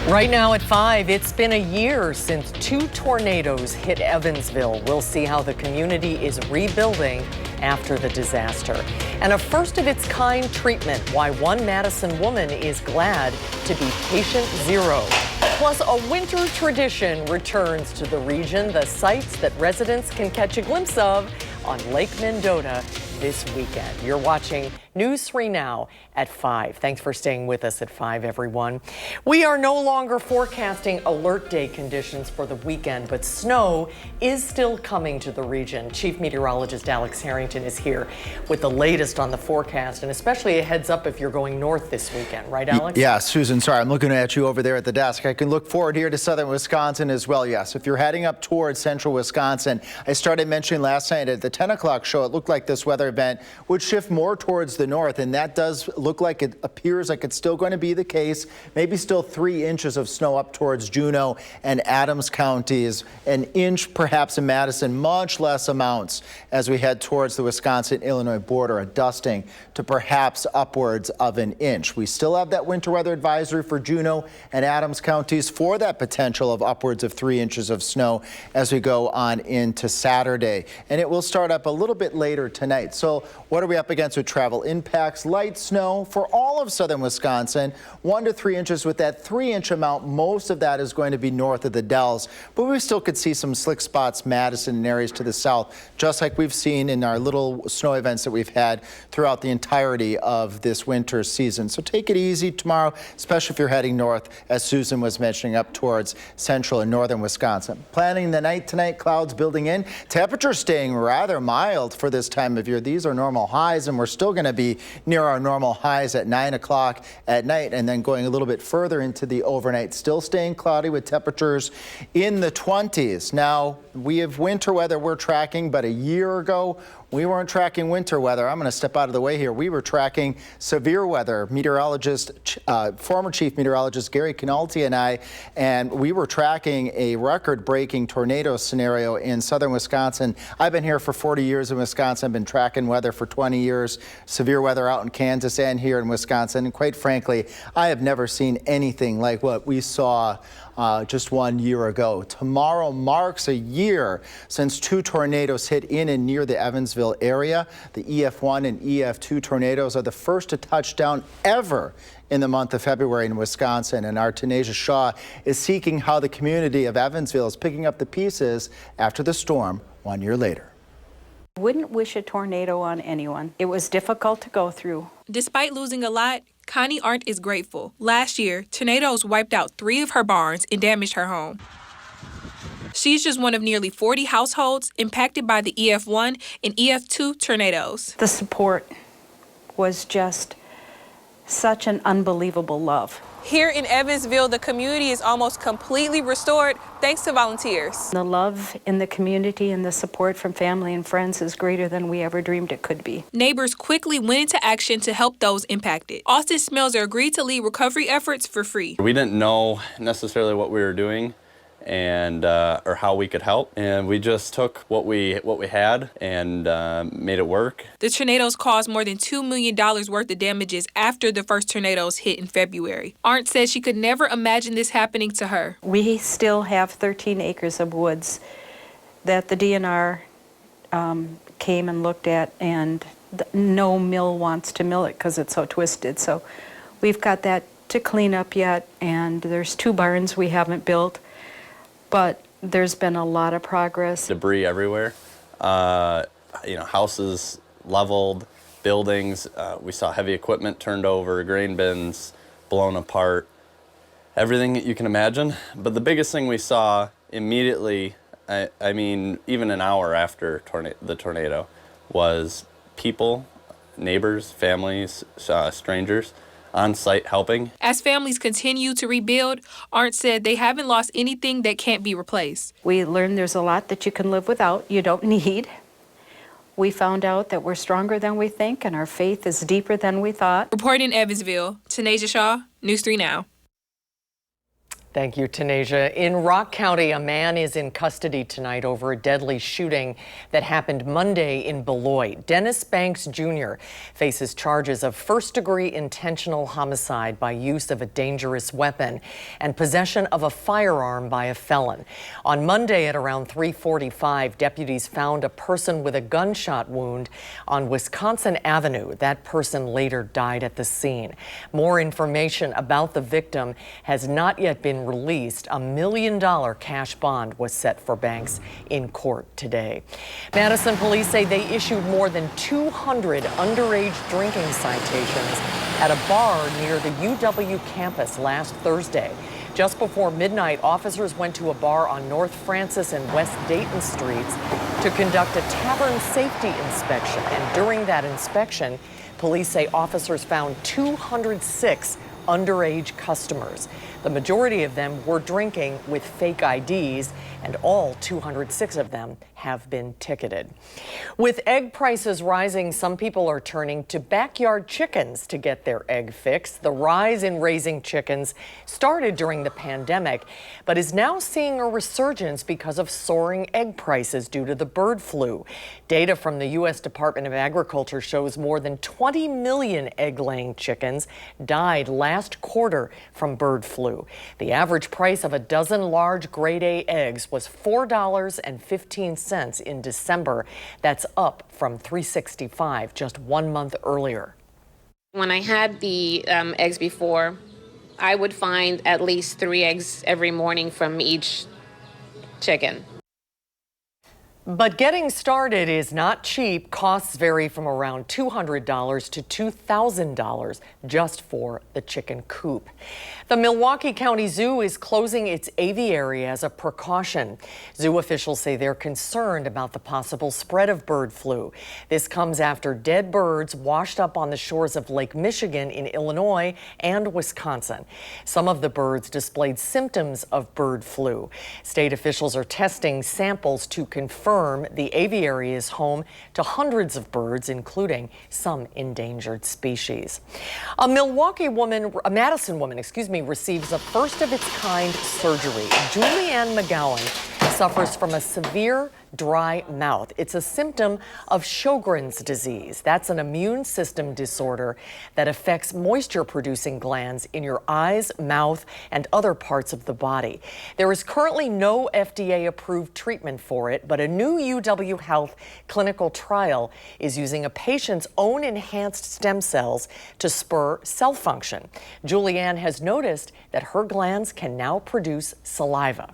Right now at 5, it's been a year since 2 tornadoes hit Evansville. We'll see how the community is rebuilding after the disaster. And a first-of-its-kind treatment, why one Madison woman is glad to be patient zero. Plus, a winter tradition returns to the region, the sights that residents can catch a glimpse of on Lake Mendota this weekend. You're watching News 3 Now at 5. Thanks for staying with us at 5, everyone. We are no longer forecasting alert day conditions for the weekend, but snow is still coming to the region. Chief Meteorologist Alex Harrington is here with the latest on the forecast, and especially a heads up if you're going north this weekend. Right, Alex? Yeah, Susan, sorry, I'm looking at you over there at the desk. I can look forward here to southern Wisconsin as well. Yes, if you're heading up towards central Wisconsin, I started mentioning last night at the 10 o'clock show, it looked like this weather event would shift more towards the north, and that does look like it appears like it's still going to be the case. Maybe still 3 inches of snow up towards Juneau and Adams counties, an inch perhaps in Madison, much less amounts as we head towards the Wisconsin-Illinois border, a dusting to perhaps upwards of an inch. We still have that winter weather advisory for Juneau and Adams counties for that potential of upwards of 3 inches of snow as we go on into Saturday. And it will start up a little bit later tonight. So what are we up against with travel impacts? Light snow for all of southern Wisconsin, 1 to 3 inches with that 3-inch amount. Most of that is going to be north of the Dells, but we still could see some slick spots, Madison and areas to the south, just like we've seen in our little snow events that we've had throughout the entirety of this winter season. So take it easy tomorrow, especially if you're heading north, as Susan was mentioning, up towards central and northern Wisconsin. Planning the night tonight, clouds building in, temperatures staying rather mild for this time of year. These are normal highs, and we're still going to be near our normal highs at 9 o'clock at night, and then going a little bit further into the overnight, still staying cloudy with temperatures in the 20s. Now, we have winter weather we're tracking, but a year ago, we weren't tracking winter weather. I'm going to step out of the way here. We were tracking severe weather. Meteorologist, former Chief Meteorologist Gary Canalti and we were tracking a record-breaking tornado scenario in southern Wisconsin. I've been here for 40 years in Wisconsin. I've been tracking weather for 20 years, severe weather out in Kansas and here in Wisconsin. And quite frankly, I have never seen anything like what we saw just 1 year ago. Tomorrow marks a year since 2 tornadoes hit in and near the Evansville area. The EF1 and EF2 tornadoes are the first to touch down ever in the month of February in Wisconsin. And our Tanisha Shaw is seeking how the community of Evansville is picking up the pieces after the storm 1 year later. Wouldn't wish a tornado on anyone. It was difficult to go through. Despite losing a lot, Connie Arndt is grateful. Last year, tornadoes wiped out 3 of her barns and damaged her home. She's just one of nearly 40 households impacted by the EF1 and EF2 tornadoes. The support was just such an unbelievable love. Here in Evansville, the community is almost completely restored thanks to volunteers. The love in the community and the support from family and friends is greater than we ever dreamed it could be. Neighbors quickly went into action to help those impacted. Austin Smelzer agreed to lead recovery efforts for free. We didn't know necessarily what we were doing and or how we could help, and we just took what we had and made it work. The tornadoes caused more than $2 million worth of damages after the first tornadoes hit in February. Arndt says she could never imagine this happening to her. We still have 13 acres of woods that the DNR came and looked at, and no mill wants to mill it because it's so twisted. So we've got that to clean up yet, and there's 2 barns we haven't built. But there's been a lot of progress. Debris everywhere, houses leveled, buildings. We saw heavy equipment turned over, grain bins blown apart, everything that you can imagine. But the biggest thing we saw immediately, I mean, even an hour after the tornado, was people, neighbors, families, strangers, on site helping. As families continue to rebuild, Arndt said they haven't lost anything that can't be replaced. We learned there's a lot that you can live without, you don't need. We found out that we're stronger than we think and our faith is deeper than we thought. Reporting in Evansville, Tanisha Shaw, News 3 Now. Thank you, Tanasia. In Rock County, a man is in custody tonight over a deadly shooting that happened Monday in Beloit. Dennis Banks Jr. faces charges of first-degree intentional homicide by use of a dangerous weapon and possession of a firearm by a felon. On Monday at around 3:45, deputies found a person with a gunshot wound on Wisconsin Avenue. That person later died at the scene. More information about the victim has not yet been released. A $1 million cash bond was set for Banks in court today. Madison police say they issued more than 200 underage drinking citations at a bar near the UW campus last Thursday. Just before midnight, officers went to a bar on North Francis and West Dayton streets to conduct a tavern safety inspection. And during that inspection, police say officers found 206 underage customers. The majority of them were drinking with fake IDs, and all 206 of them have been ticketed. With egg prices rising, some people are turning to backyard chickens to get their egg fix. The rise in raising chickens started during the pandemic, but is now seeing a resurgence because of soaring egg prices due to the bird flu. Data from the U.S. Department of Agriculture shows more than 20 million egg-laying chickens died last quarter from bird flu. The average price of a dozen large grade A eggs was $4.15 in December. That's up from $3.65 just 1 month earlier. When I had the eggs before, I would find at least 3 eggs every morning from each chicken. But getting started is not cheap. Costs vary from around $200 to $2,000 just for the chicken coop. The Milwaukee County Zoo is closing its aviary as a precaution. Zoo officials say they're concerned about the possible spread of bird flu. This comes after dead birds washed up on the shores of Lake Michigan in Illinois and Wisconsin. Some of the birds displayed symptoms of bird flu. State officials are testing samples to confirm the aviary is home to hundreds of birds, including some endangered species. A Madison woman, receives a first-of-its-kind surgery. Julianne McGowan suffers from a severe dry mouth. It's a symptom of Sjogren's disease. That's an immune system disorder that affects moisture-producing glands in your eyes, mouth, and other parts of the body. There is currently no FDA-approved treatment for it, but a new UW Health clinical trial is using a patient's own enhanced stem cells to spur cell function. Julianne has noticed that her glands can now produce saliva.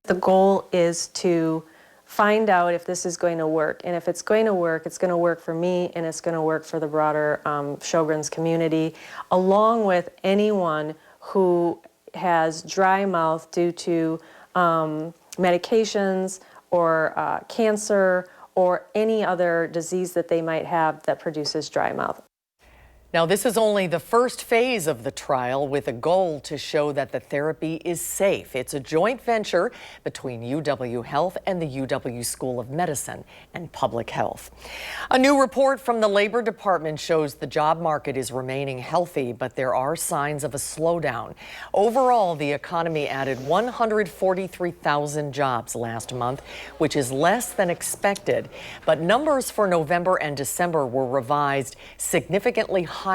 The goal is to find out if this is going to work. And if it's going to work, it's going to work for me and it's going to work for the broader Sjogren's community, along with anyone who has dry mouth due to medications or cancer or any other disease that they might have that produces dry mouth. Now, this is only the first phase of the trial with a goal to show that the therapy is safe. It's a joint venture between UW Health and the UW School of Medicine and Public Health. A new report from the Labor Department shows the job market is remaining healthy, but there are signs of a slowdown. Overall, the economy added 143,000 jobs last month, which is less than expected. But numbers for November and December were revised significantly higher.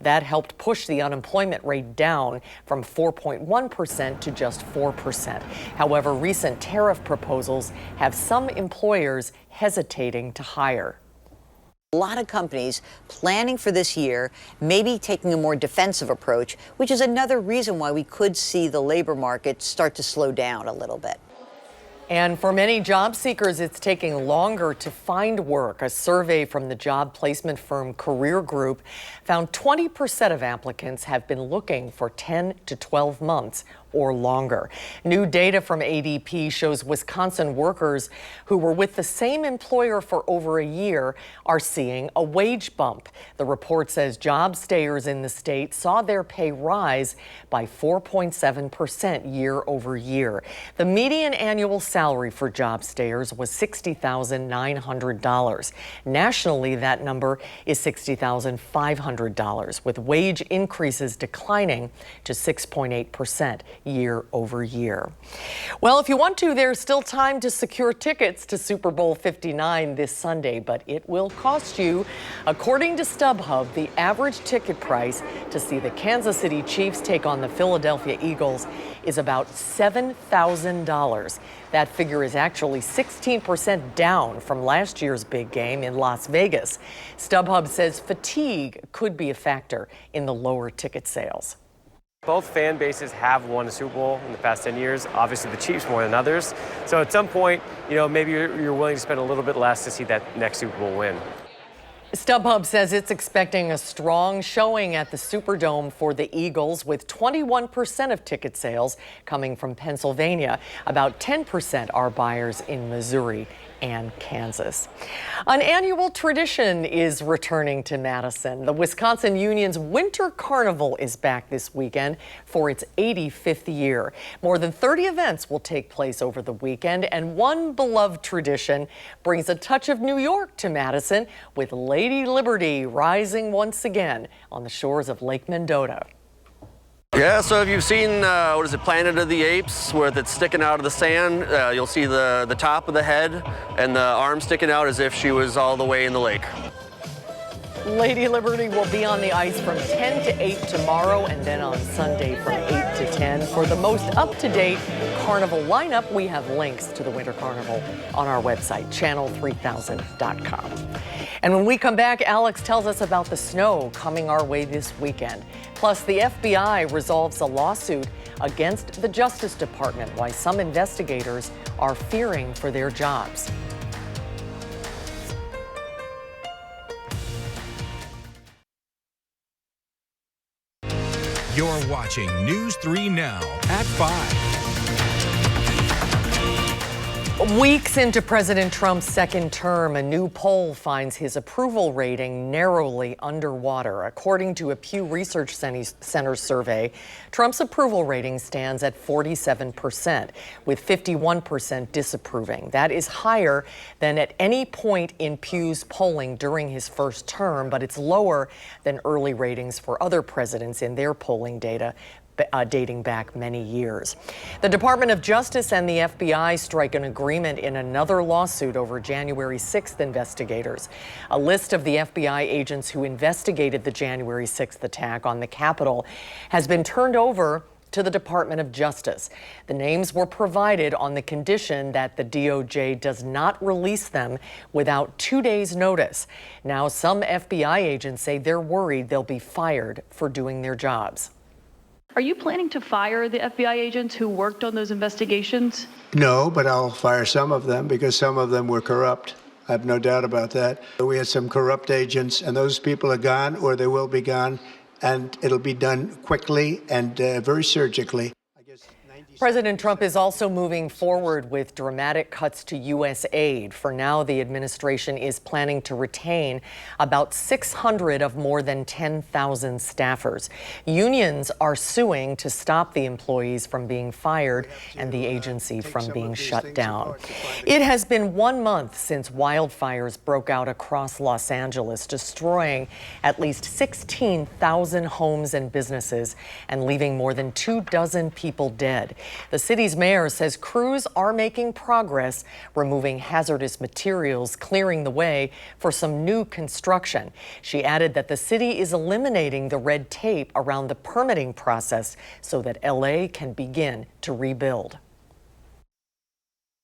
That helped push the unemployment rate down from 4.1% to just 4%. However, recent tariff proposals have some employers hesitating to hire. A lot of companies planning for this year, maybe taking a more defensive approach, which is another reason why we could see the labor market start to slow down a little bit. And for many job seekers, it's taking longer to find work. A survey from the job placement firm Career Group found 20% of applicants have been looking for 10 to 12 months or longer. New data from ADP shows Wisconsin workers who were with the same employer for over a year are seeing a wage bump. The report says job stayers in the state saw their pay rise by 4.7% year over year. The median annual salary for job stayers was $60,900. Nationally, that number is $60,500, with wage increases declining to 6.8%. year over year. Well, if you want to, there's still time to secure tickets to Super Bowl 59 this Sunday, but it will cost you. According to StubHub, the average ticket price to see the Kansas City Chiefs take on the Philadelphia Eagles is about $7,000. That figure is actually 16% down from last year's big game in Las Vegas. StubHub says fatigue could be a factor in the lower ticket sales. Both fan bases have won a Super Bowl in the past 10 years, obviously the Chiefs more than others. So at some point, maybe you're willing to spend a little bit less to see that next Super Bowl win. StubHub says it's expecting a strong showing at the Superdome for the Eagles, with 21% of ticket sales coming from Pennsylvania. About 10% are buyers in Missouri and Kansas. An annual tradition is returning to Madison. The Wisconsin Union's Winter Carnival is back this weekend for its 85th year. More than 30 events will take place over the weekend, and one beloved tradition brings a touch of New York to Madison, with Lady Liberty rising once again on the shores of Lake Mendota. Yeah, so if you've seen, Planet of the Apes, where it's sticking out of the sand, you'll see the top of the head and the arm sticking out as if she was all the way in the lake. Lady Liberty will be on the ice from 10 to 8 tomorrow, and then on Sunday from 8 to 10. For the most up-to-date carnival lineup, we have links to the Winter Carnival on our website, channel3000.com. And when we come back, Alex tells us about the snow coming our way this weekend. Plus, the FBI resolves a lawsuit against the Justice Department, why some investigators are fearing for their jobs. You're watching News 3 Now at 5. Weeks into President Trump's second term, a new poll finds his approval rating narrowly underwater. According to a Pew Research Center survey, Trump's approval rating stands at 47%, with 51% disapproving. That is higher than at any point in Pew's polling during his first term, but it's lower than early ratings for other presidents in their polling data, dating back many years. The Department of Justice and the FBI strike an agreement in another lawsuit over January 6th investigators. A list of the FBI agents who investigated the January 6th attack on the Capitol has been turned over to the Department of Justice. The names were provided on the condition that the DOJ does not release them without 2 days' notice. Now, some FBI agents say they're worried they'll be fired for doing their jobs. Are you planning to fire the FBI agents who worked on those investigations? No, but I'll fire some of them because some of them were corrupt. I have no doubt about that. We had some corrupt agents, and those people are gone, or they will be gone, and it'll be done quickly and very surgically. President Trump is also moving forward with dramatic cuts to U.S. aid. For now, the administration is planning to retain about 600 of more than 10,000 staffers. Unions are suing to stop the employees from being fired and the agency from being shut down. It has been 1 month since wildfires broke out across Los Angeles, destroying at least 16,000 homes and businesses and leaving more than 24 people dead. The city's mayor says crews are making progress, removing hazardous materials, clearing the way for some new construction. She added that the city is eliminating the red tape around the permitting process so that LA can begin to rebuild.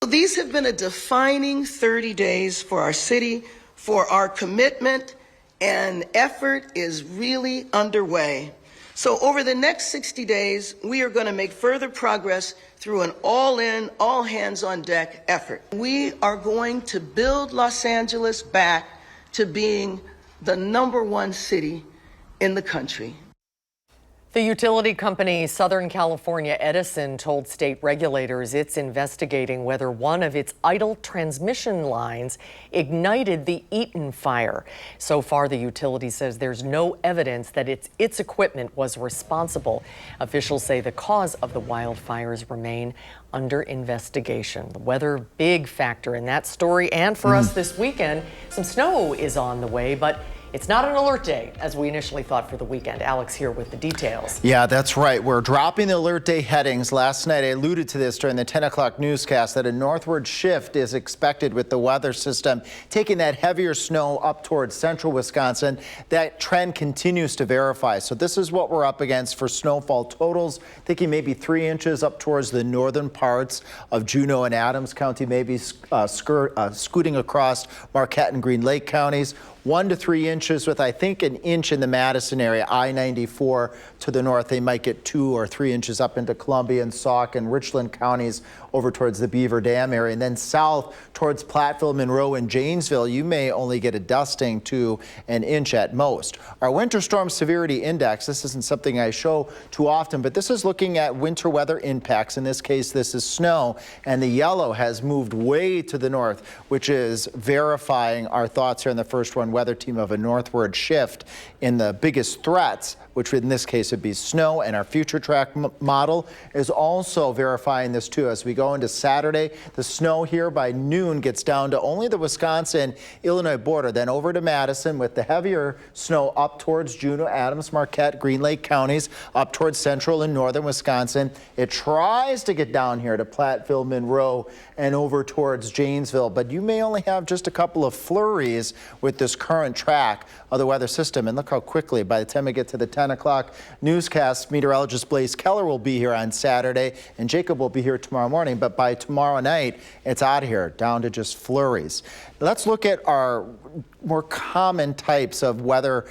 These have been a defining 30 days for our city, for our commitment, and effort is really underway. So over the next 60 days, we are going to make further progress through an all-in, all-hands-on-deck effort. We are going to build Los Angeles back to being the #1 city in the country. The utility company Southern California Edison told state regulators it's investigating whether one of its idle transmission lines ignited the Eaton fire. So far, the utility says there's no evidence that its equipment was responsible. Officials say the cause of the wildfires remain under investigation. The weather, big factor in that story. And for us this weekend, some snow is on the way, but It's not an alert day, as we initially thought for the weekend. Alex here with the details. Yeah, that's right. We're dropping the alert day headings. Last night, I alluded to this during the 10 o'clock newscast that a northward shift is expected with the weather system taking that heavier snow up towards central Wisconsin. That trend continues to verify. So this is what we're up against for snowfall totals, thinking maybe 3 inches up towards the northern parts of Juneau and Adams County, maybe scooting across Marquette and Green Lake counties. 1 to 3 inches with, I think, an inch in the Madison area, I-94 to the north. They might get 2 or 3 inches up into Columbia and Sauk and Richland counties over towards the Beaver Dam area. And then south towards Platteville, Monroe, and Janesville, you may only get a dusting to an inch at most. Our winter storm severity index, this isn't something I show too often, but this is looking at winter weather impacts. In this case, this is snow, and the yellow has moved way to the north, which is verifying our thoughts here in the first one weather team of a northward shift in the biggest threats, which in this case would be snow, and our future track model is also verifying this too. As we go into Saturday, the snow here by noon gets down to only the Wisconsin-Illinois border, then over to Madison with the heavier snow up towards Juneau, Adams, Marquette, Green Lake counties, up towards central and northern Wisconsin. It tries to get down here to Platteville, Monroe, and over towards Janesville, but you may only have just a couple of flurries with this current track of the weather system. And look how quickly, by the time we get to the 10 o'clock newscast, meteorologist Blaise Keller will be here on Saturday, and Jacob will be here tomorrow morning. But by tomorrow night, it's out of here, down to just flurries. Let's look at our more common types of weather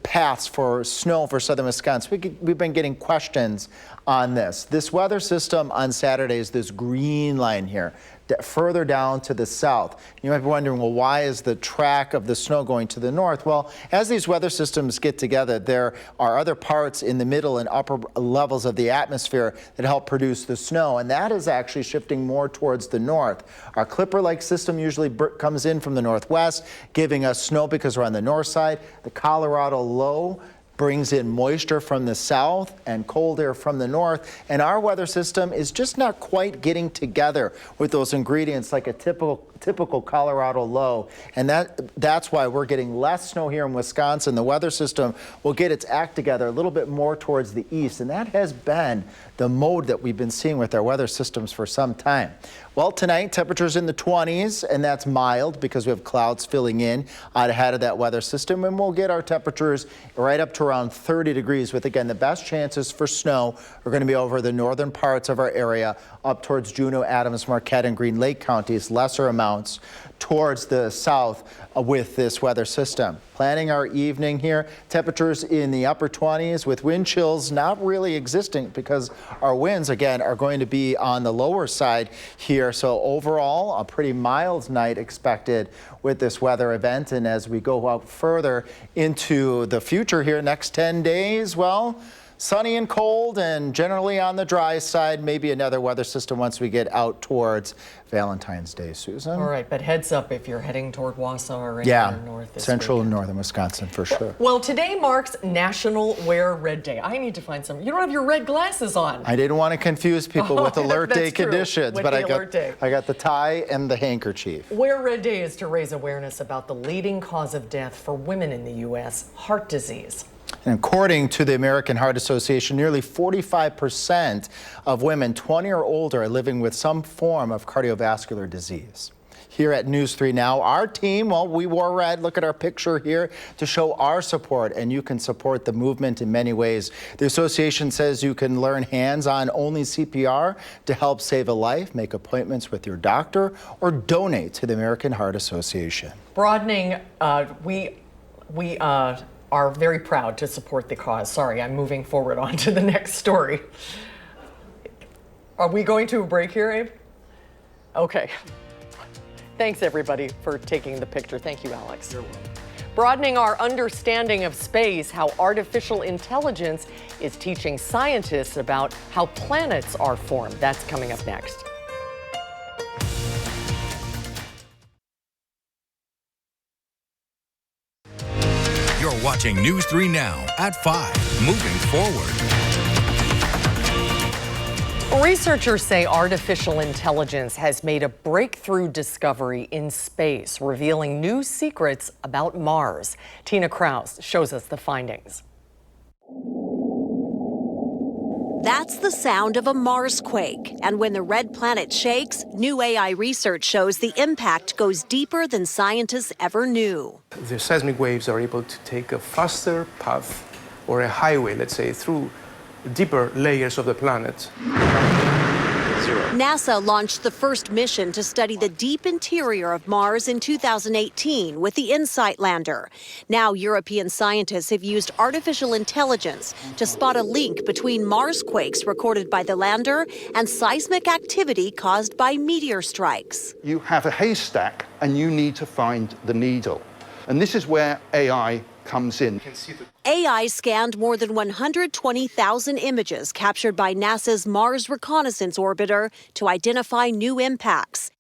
paths for snow for southern Wisconsin. We've been getting questions on this. This weather system on Saturday is this green line here, further down to the south. You might be wondering, well, why is the track of the snow going to the north? Well, as these weather systems get together, there are other parts in the middle and upper levels of the atmosphere that help produce the snow, and that is actually shifting more towards the north. Our Clipper-like system usually comes in from the northwest, giving us snow because we're on the north side. The Colorado low brings in moisture from the south and cold air from the north, and our weather system is just not quite getting together with those ingredients like a typical Colorado low, and that's why we're getting less snow here in Wisconsin. The weather system will get its act together a little bit more towards the east, and that has been the mode that we've been seeing with our weather systems for some time. Well, tonight, temperatures in the 20s, and that's mild because we have clouds filling in out ahead of that weather system, and we'll get our temperatures right up to around 30 degrees with, again, the best chances for snow are going to be over the northern parts of our area up towards Juneau, Adams, Marquette, and Green Lake counties, lesser amounts towards the south with this weather system. Planning our evening here, temperatures in the upper 20s with wind chills not really existing because our winds, again, are going to be on the lower side here. So overall, a pretty mild night expected with this weather event. And as we go out further into the future here, next 10 days, well, sunny and cold and generally on the dry side, maybe another weather system once we get out towards Valentine's Day, Susan. All right, but heads up if you're heading toward Wausau or anywhere north this central weekend. and northern Wisconsin for sure. Well, today marks National Wear Red Day. I need to find some. You don't have your red glasses on. I didn't want to confuse people with alert day conditions, with but I got the tie and the handkerchief. Wear Red Day is to raise awareness about the leading cause of death for women in the U.S., heart disease. And according to the American Heart Association, nearly 45% of women 20 or older are living with some form of cardiovascular disease. Here at News 3 Now, our team, well, we wore red. Look at our picture here to show our support, and you can support the movement in many ways. The association says you can learn hands-on only CPR to help save a life, make appointments with your doctor, or donate to the American Heart Association. Broadening, we are very proud to support the cause. Sorry, I'm moving forward on to the next story. Are we going to a break here, Abe? Okay. Thanks, everybody, for taking the picture. Thank you, Alex. You're welcome. Broadening our understanding of space, how artificial intelligence is teaching scientists about how planets are formed. That's coming up next. You're watching News 3 Now at 5, moving forward. Researchers say artificial intelligence has made a breakthrough discovery in space, revealing new secrets about Mars. Tina Krause shows us the findings. That's the sound of a Marsquake. And when the red planet shakes, new AI research shows the impact goes deeper than scientists ever knew. The seismic waves are able to take a faster path or a highway, let's say, through deeper layers of the planet. NASA launched the first mission to study the deep interior of Mars in 2018 with the InSight lander. Now European scientists have used artificial intelligence to spot a link between Marsquakes recorded by the lander and seismic activity caused by meteor strikes. You have a haystack and you need to find the needle. And this is where AI comes in. AI scanned more than 120,000 images captured by NASA's Mars Reconnaissance Orbiter to identify new impacts.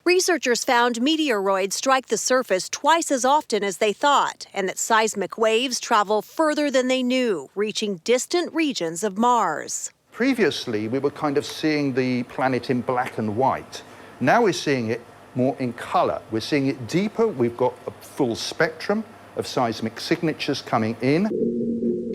Researchers found meteoroids strike the surface twice as often as they thought, and that seismic waves travel further than they knew, reaching distant regions of Mars. Previously, we were kind of seeing the planet in black and white. Now we're seeing it more in color. We're seeing it deeper. We've got a full spectrum of seismic signatures coming in.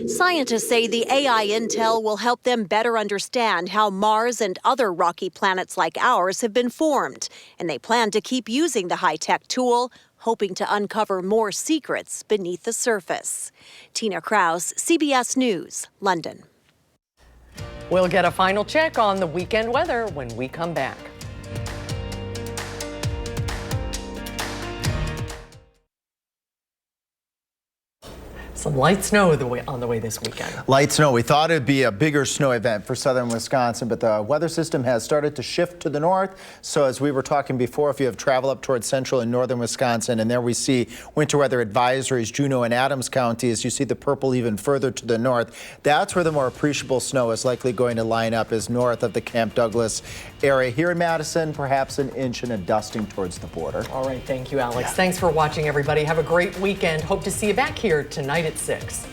Scientists say the AI intel will help them better understand how Mars and other rocky planets like ours have been formed, and they plan to keep using the high-tech tool, hoping to uncover more secrets beneath the surface. Tina Krause, CBS News, London. We'll get a final check on the weekend weather when we come back. Some light snow on the way this weekend. Light snow. We thought it'd be a bigger snow event for southern Wisconsin, but the weather system has started to shift to the north. So as we were talking before, if you have travel up towards central and northern Wisconsin, and there we see winter weather advisories, Juneau and Adams counties, you see the purple even further to the north. That's where the more appreciable snow is likely going to line up, is north of the Camp Douglas area. Here in Madison, perhaps an inch and a dusting towards the border. All right, thank you, Alex. Thanks for watching, everybody. Have a great weekend. Hope to see you back here tonight at 6.